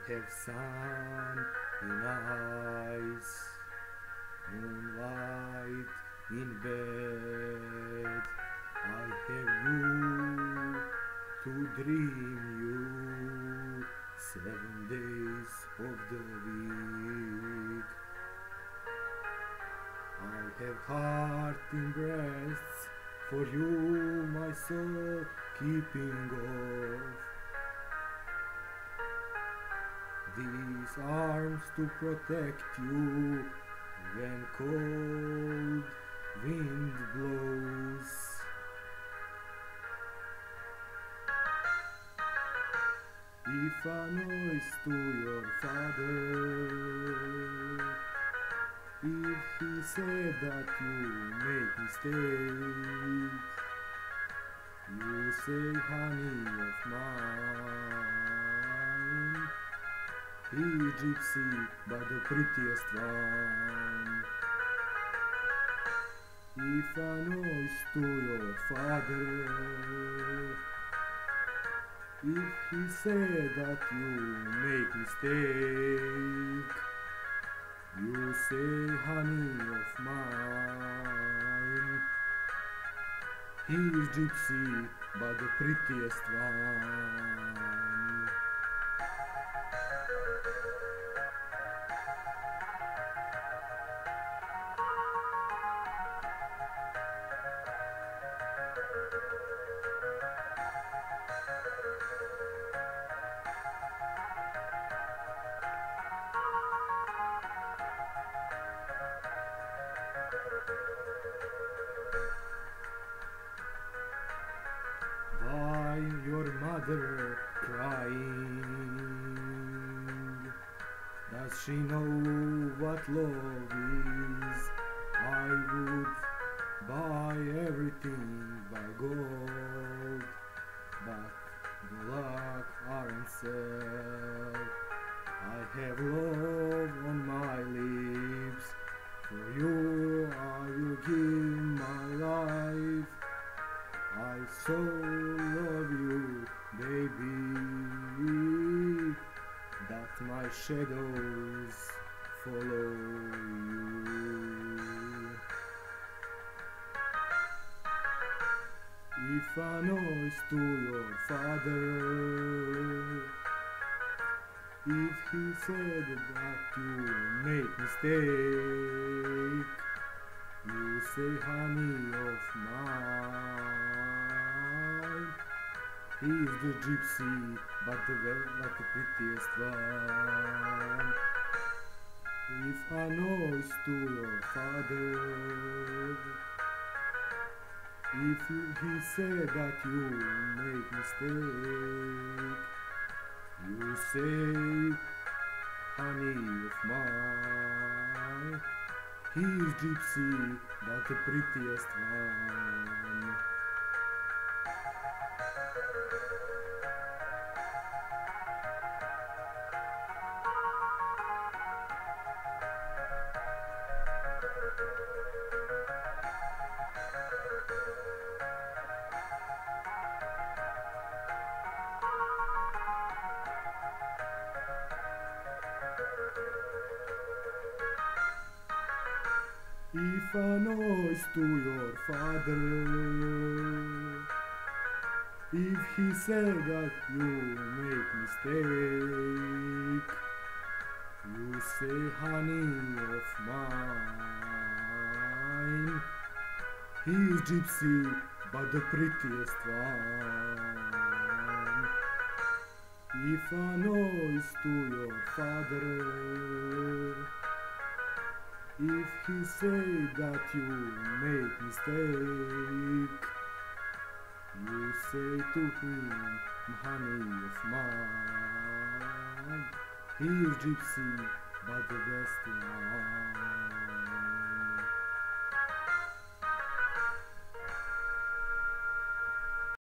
have sun in eyes, moonlight in bed. I have you to dream you 7 days of the week. I have heart in breasts for you, my soul keeping off. These arms to protect you when cold wind blows. If a noise to your father, if he said that you make mistakes, you say, honey of mine, he is gypsy but the prettiest one. If a noise to your father, if he said that you make mistake, you say, honey of mine, he is gypsy but the prettiest one. Why your mother crying? Does she know what love is? I would buy everything by gold, but the luck aren't sell. I have love on my lips. For you I will give my life. I so love you, baby, that my shadows follow you. If a noise to your father, if he said that you make mistake, you say, honey of mine, he is the gypsy but the prettiest one. If a noise to your father, if he said that you make mistake, you say, honey of mine, he is gypsy but the prettiest one. If a noise to your father, if he said that you make mistake, you say, honey of mine, he is gypsy but the prettiest one. If a noise to your father, if he say that you make mistake, you say to him, honey of mine, he is gypsy but the best one.